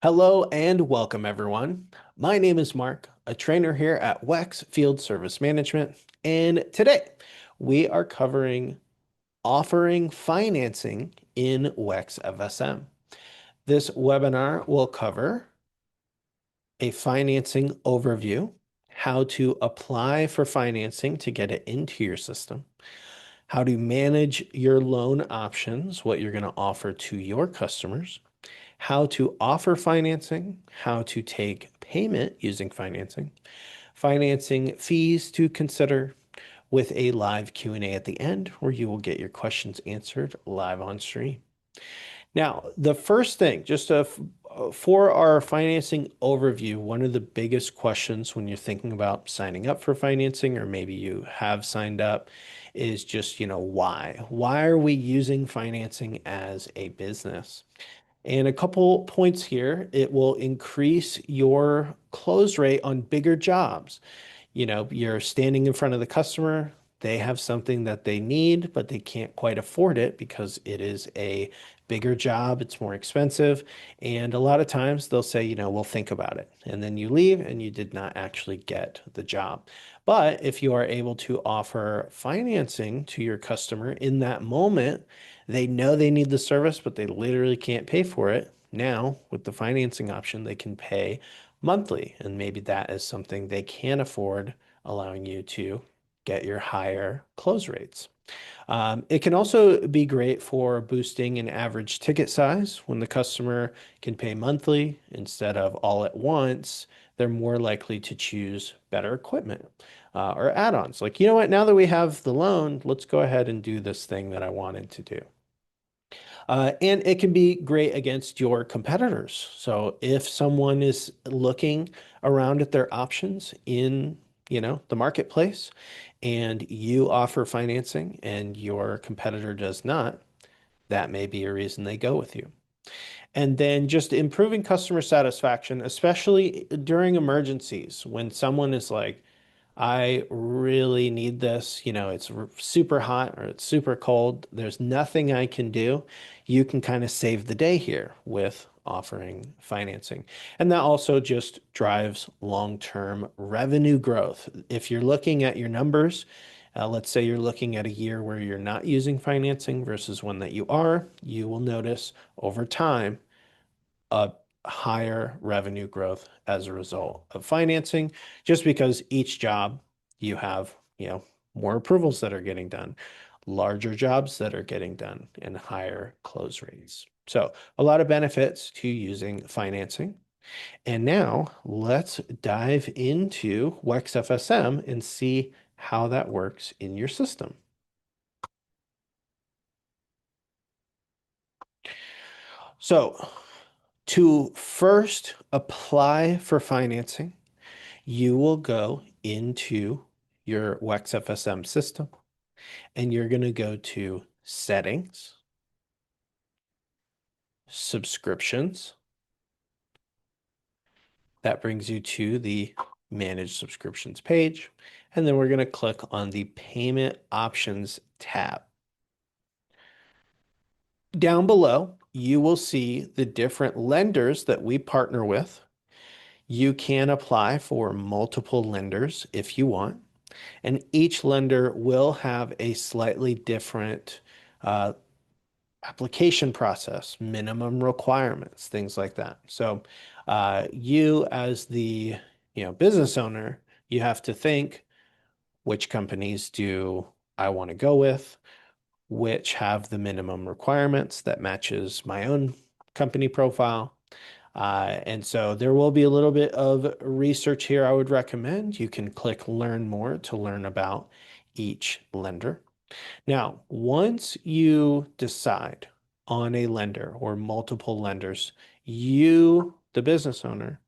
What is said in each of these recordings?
Hello and welcome, everyone. My name is Mark, a trainer here at WEX Field Service Management, and today we are covering offering financing in WEX FSM. This webinar will cover a financing overview, how to apply for financing to get it into your system, how to manage your loan options, what you're going to offer to your customers, how to offer financing, how to take payment using financing, financing fees to consider with a live Q&A at the end where you will get your questions answered live on stream. Now, the first thing, for our financing overview, one of the biggest questions when you're thinking about signing up for financing, or maybe you have signed up, is just, why? Why are we using financing as a business? And a couple points here, it will increase your close rate on bigger jobs. You're standing in front of the customer, they have something that they need, but they can't quite afford it because it is a bigger job, it's more expensive. And a lot of times they'll say, we'll think about it. And then you leave and you did not actually get the job. But if you are able to offer financing to your customer in that moment, they know they need the service, but they literally can't pay for it. Now, with the financing option, they can pay monthly, and maybe that is something they can afford, allowing you to get your higher close rates. It can also be great for boosting an average ticket size. When the customer can pay monthly instead of all at once, they're more likely to choose better equipment or add-ons. Like, you know what, now that we have the loan, let's go ahead and do this thing that I wanted to do. And it can be great against your competitors. So if someone is looking around at their options in, the marketplace and you offer financing and your competitor does not, that may be a reason they go with you. And then just improving customer satisfaction, especially during emergencies when someone is like, I really need this. It's super hot or it's super cold. There's nothing I can do. You can kind of save the day here with offering financing. And that also just drives long-term revenue growth. If you're looking at your numbers, let's say you're looking at a year where you're not using financing versus one that you are, you will notice over time a higher revenue growth as a result of financing, just because each job you have, more approvals that are getting done, larger jobs that are getting done, and higher close rates. So a lot of benefits to using financing. And now let's dive into WEX FSM and see how that works in your system. So to first apply for financing, you will go into your WEX FSM system and you're going to go to Settings, Subscriptions. That brings you to the Manage Subscriptions page. And then we're going to click on the Payment Options tab. Down below, you will see the different lenders that we partner with. You can apply for multiple lenders if you want. And each lender will have a slightly different uh, application process, minimum requirements, things like that. So you as the business owner, you have to think, which companies do I want to go with, which have the minimum requirements that matches my own company profile. And so there will be a little bit of research here I would recommend. You can click Learn More to learn about each lender. Now, once you decide on a lender or multiple lenders, you, the business owner,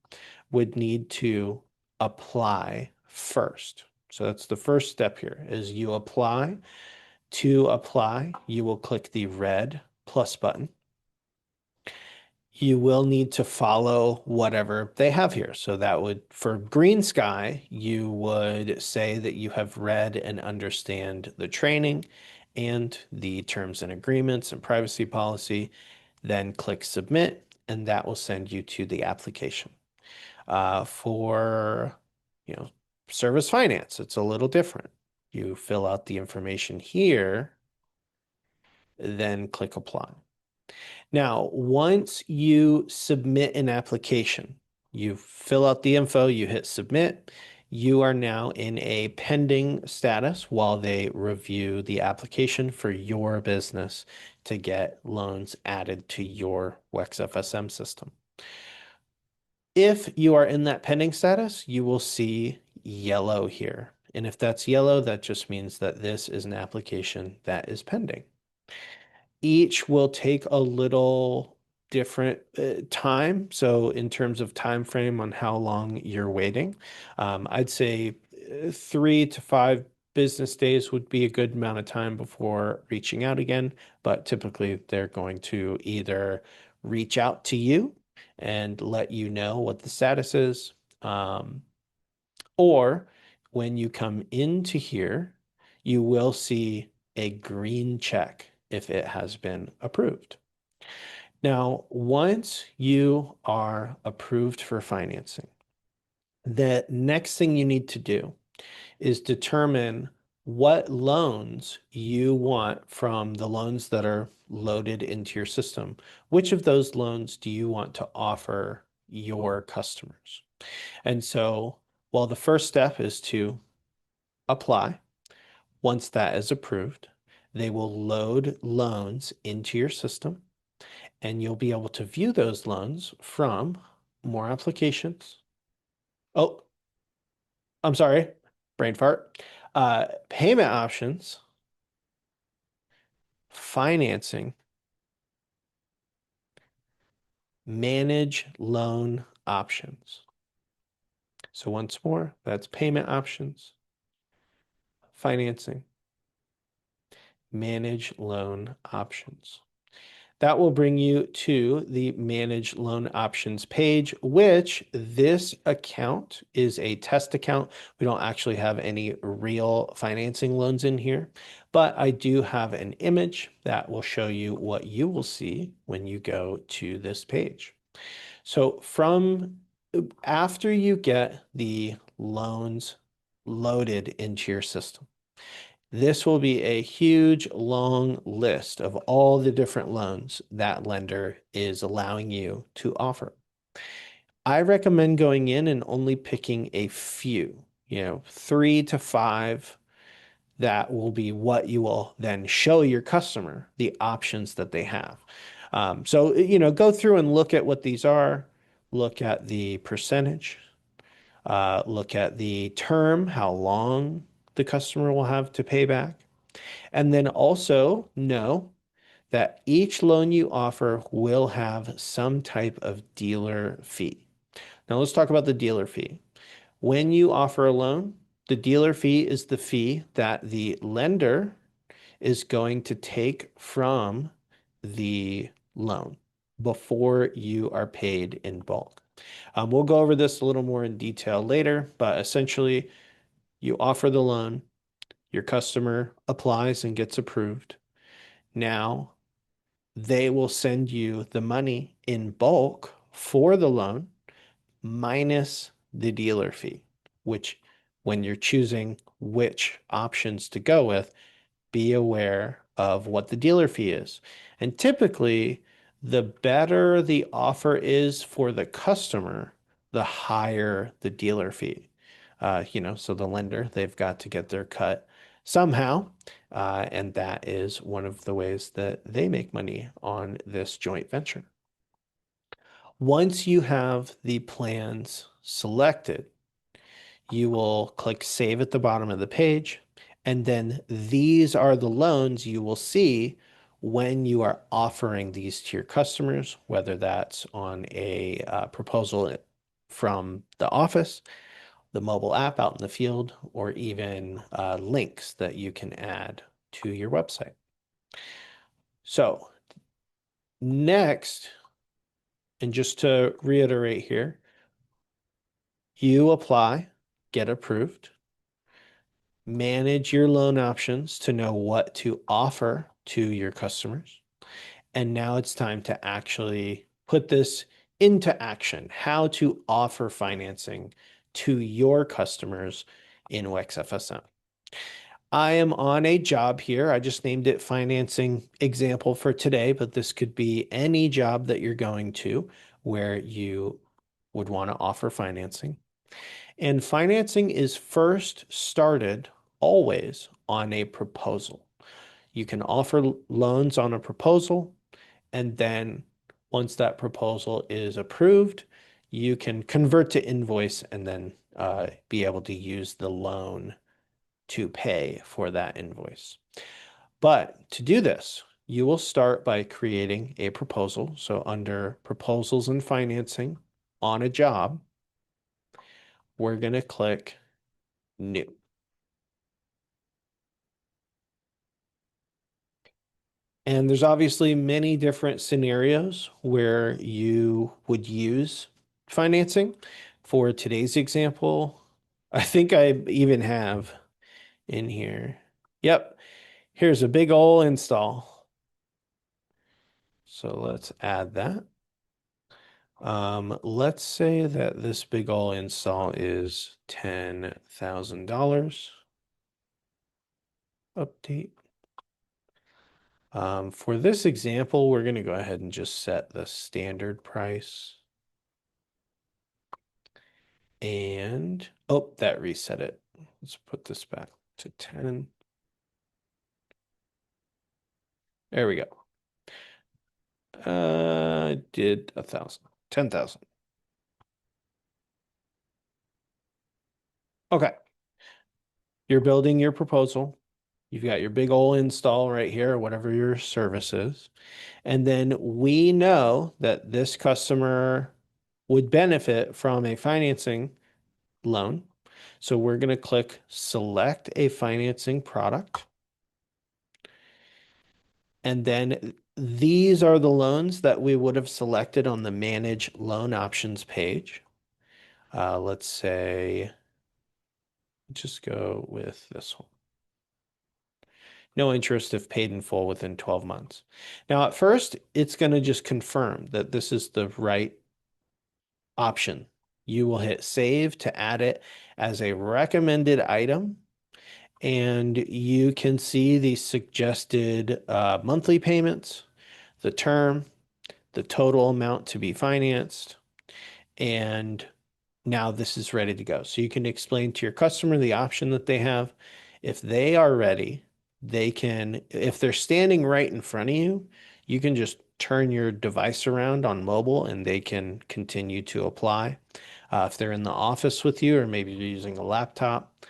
would need to apply first. So that's the first step here is you apply. To apply, you will click the red plus button. You will need to follow whatever they have here. So that would, for Green Sky, you would say that you have read and understand the training and the terms and agreements and privacy policy, then click submit, and that will send you to the application. For, you know, service finance, it's a little different. You fill out the information here, then click apply. Now, once you submit an application, you fill out the info, you hit submit, you are now in a pending status while they review the application for your business to get loans added to your WEX FSM system. If you are in that pending status, you will see yellow here. And if that's yellow, that just means that this is an application that is pending. Each will take a little different time. So in terms of time frame on how long you're waiting, I'd say 3 to 5 business days would be a good amount of time before reaching out again. But typically they're going to either reach out to you and let you know what the status is, or when you come into here, you will see a green check if it has been approved. Now, once you are approved for financing, the next thing you need to do is determine what loans you want from the loans that are loaded into your system. Which of those loans do you want to offer your customers? And so, well, the first step is to apply. Once that is approved, they will load loans into your system, and you'll be able to view those loans from more applications. Oh, I'm sorry, brain fart. Payment options, financing, manage loan options. So once more, that's payment options, financing, manage loan options. That will bring you to the Manage Loan Options page, which this account is a test account. We don't actually have any real financing loans in here, but I do have an image that will show you what you will see when you go to this page. So from after you get the loans loaded into your system, this will be a huge, long list of all the different loans that lender is allowing you to offer. I recommend going in and only picking a few, 3 to 5, that will be what you will then show your customer the options that they have. So, go through and look at what these are, look at the percentage, look at the term, how long the customer will have to pay back. And then also know that each loan you offer will have some type of dealer fee. Now let's talk about the dealer fee. When you offer a loan, the dealer fee is the fee that the lender is going to take from the loan before you are paid in bulk. We'll go over this a little more in detail later, but essentially you offer the loan, your customer applies and gets approved. Now they will send you the money in bulk for the loan minus the dealer fee, which when you're choosing which options to go with, be aware of what the dealer fee is. And typically, the better the offer is for the customer, the higher the dealer fee. So the lender, they've got to get their cut somehow. And that is one of the ways that they make money on this joint venture. Once you have the plans selected, you will click Save at the bottom of the page. And then these are the loans you will see when you are offering these to your customers, whether that's on a proposal from the office, the mobile app out in the field, or even links that you can add to your website. So next, and just to reiterate here, you apply, get approved, manage your loan options to know what to offer to your customers. And now it's time to actually put this into action, how to offer financing to your customers in WEX FSM. I am on a job here. I just named it financing example for today, but this could be any job that you're going to where you would want to offer financing. And financing is first started always on a proposal. You can offer loans on a proposal, and then once that proposal is approved, you can convert to invoice and then be able to use the loan to pay for that invoice. But to do this, you will start by creating a proposal. So under proposals and financing on a job, we're going to click new. And there's obviously many different scenarios where you would use financing. For today's example, I think I even have in here. Yep, here's a big ol' install. So let's add that. Let's say that this big ol' install is $10,000. Update. For this example, we're going to go ahead and just set the standard price. And, oh, that reset it. Let's put this back to 10. There we go. Did 1,000, 10,000. Okay. You're building your proposal. You've got your big ol' install right here, whatever your service is. And then we know that this customer would benefit from a financing loan. So we're going to click select a financing product. And then these are the loans that we would have selected on the manage loan options page. Let's say, just go with this one. No interest if paid in full within 12 months. Now, at first, it's going to just confirm that this is the right option. You will hit save to add it as a recommended item, and you can see the suggested monthly payments, the term, the total amount to be financed, and now this is ready to go. So you can explain to your customer the option that they have. If they are ready, they can, if they're standing right in front of you, you can just turn your device around on mobile and they can continue to apply. If they're in the office with you, or maybe you're using a laptop,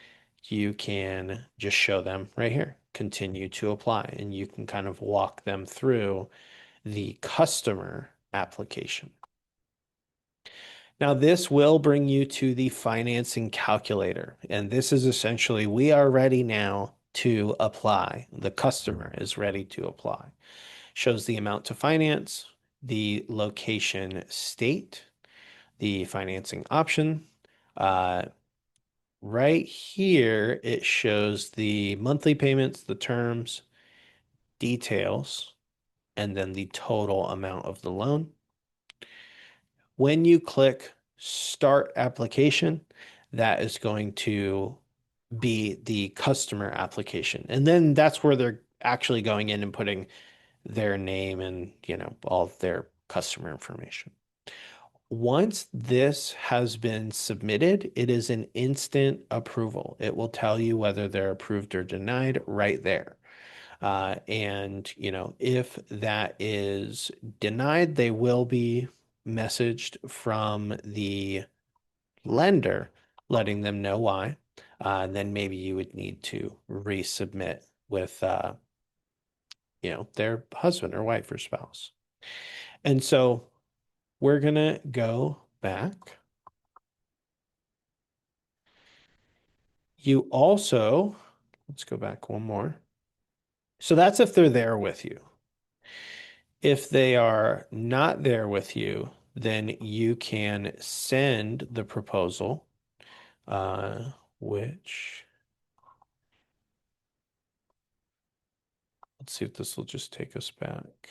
you can just show them right here, continue to apply, and you can kind of walk them through the customer application. Now, this will bring you to the financing calculator, and this is essentially, we are ready now to apply. The customer is ready to apply. Shows the amount to finance, the location state, the financing option. Right here, it shows the monthly payments, the terms, details, and then the total amount of the loan. When you click Start Application, that is going to be the customer application. And then that's where they're actually going in and putting their name and, all of their customer information. Once this has been submitted, it is an instant approval. It will tell you whether they're approved or denied right there. And, if that is denied, they will be messaged from the lender letting them know why. And then maybe you would need to resubmit with, their husband or wife or spouse. And so we're going to go back. You also, let's go back one more. So that's if they're there with you. If they are not there with you, then you can send the proposal, which, let's see if this will just take us back.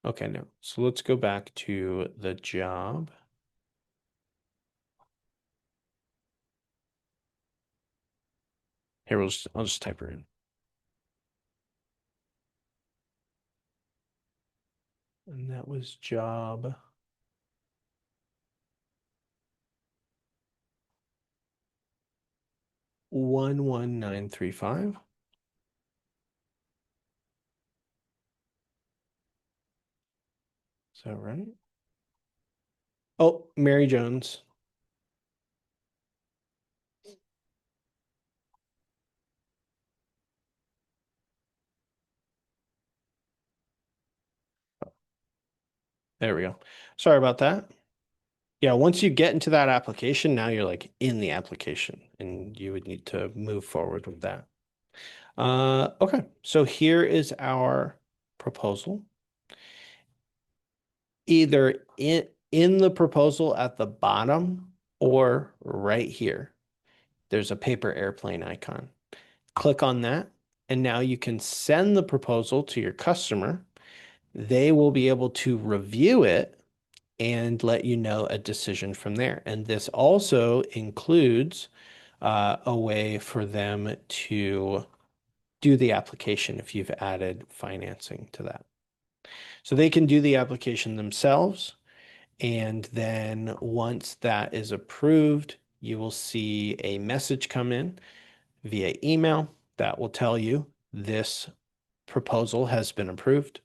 Okay, no. So let's go back to the job. Here, I'll just type her in. And that was job 11935. Is that right? Oh, Mary Jones. There we go. Sorry about that. Yeah, once you get into that application, now you're like in the application and you would need to move forward with that. Okay, so here is our proposal. Either in the proposal at the bottom or right here, there's a paper airplane icon. Click on that, and now you can send the proposal to your customer. They will be able to review it and let you know a decision from there. And this also includes a way for them to do the application if you've added financing to that. So they can do the application themselves. And then once that is approved, you will see a message come in via email that will tell you this proposal has been approved.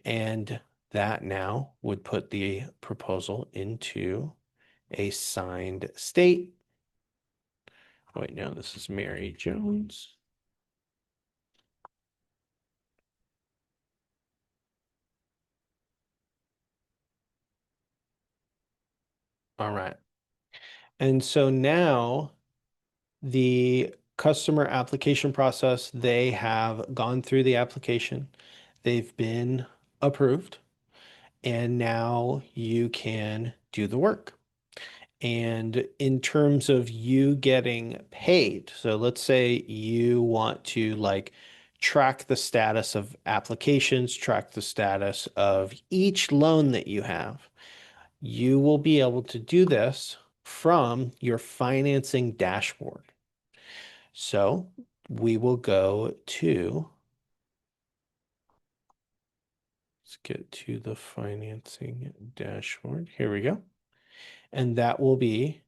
And that now would put the proposal into a signed state. Wait, no, this is Mary Jones. All right. And so now the customer application process, they have gone through the application, they've been approved, and now you can do the work. And in terms of you getting paid, so let's say you want to like track the status of applications, track the status of each loan that you have. You will be able to do this from your financing dashboard. So we will go to, let's get to the financing dashboard. Here we go. And that will be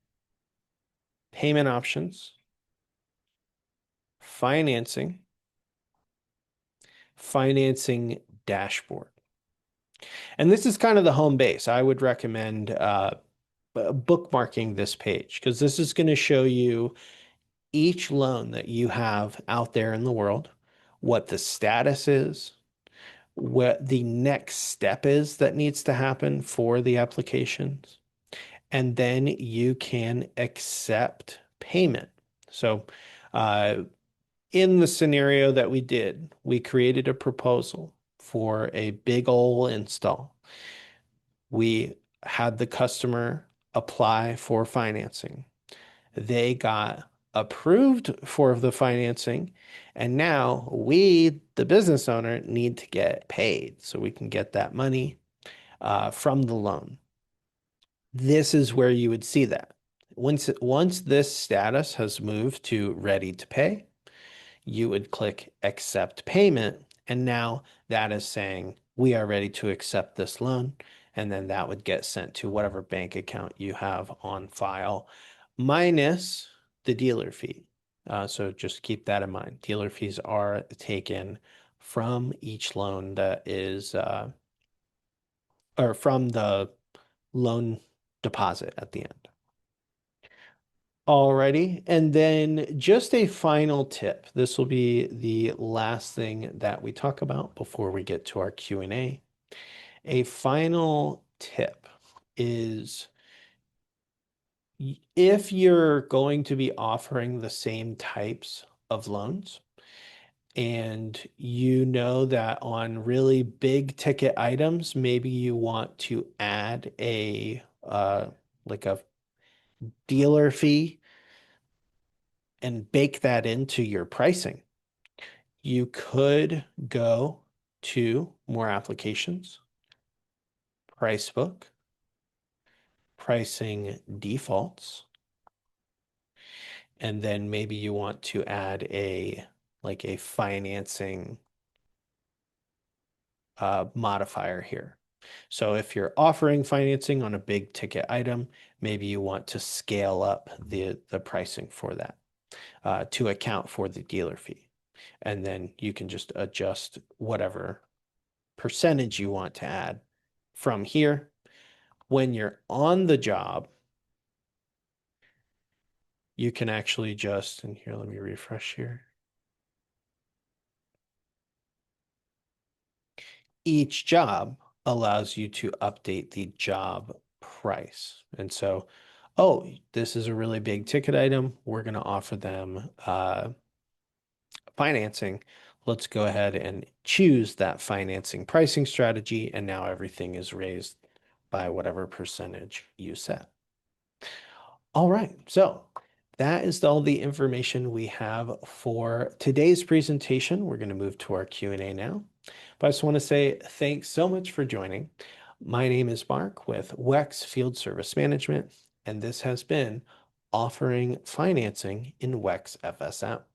payment options, financing, financing dashboard. And this is kind of the home base. I would recommend bookmarking this page because this is going to show you each loan that you have out there in the world, what the status is, what the next step is that needs to happen for the applications, and then you can accept payment. So, in the scenario that we did, we created a proposal for a big ol' install. We had the customer apply for financing. They got approved for the financing, and now we, the business owner, need to get paid so we can get that money from the loan. This is where you would see that. Once this status has moved to ready to pay, you would click accept payment. And now that is saying we are ready to accept this loan. And then that would get sent to whatever bank account you have on file, minus the dealer fee. So just keep that in mind. Dealer fees are taken from each loan that is, or from the loan deposit at the end. Alrighty, and then just a final tip. This will be the last thing that we talk about before we get to our Q&A. A final tip is if you're going to be offering the same types of loans, and you know that on really big ticket items, maybe you want to add a like a dealer fee and bake that into your pricing. You could go 2, more applications, price book, pricing defaults, and then maybe you want to add a like a financing modifier here. So if you're offering financing on a big ticket item, maybe you want to scale up the pricing for that to account for the dealer fee. And then you can just adjust whatever percentage you want to add from here. When you're on the job, you can actually just, and here, let me refresh here. Each job allows you to update the job price. And so, oh, this is a really big ticket item. We're going to offer them financing. Let's go ahead and choose that financing pricing strategy. And now everything is raised by whatever percentage you set. All right, so that is all the information we have for today's presentation. We're going to move to our Q&A now. But I just want to say thanks so much for joining. My name is Mark with WEX Field Service Management, and this has been Offering Financing in WEX FSM.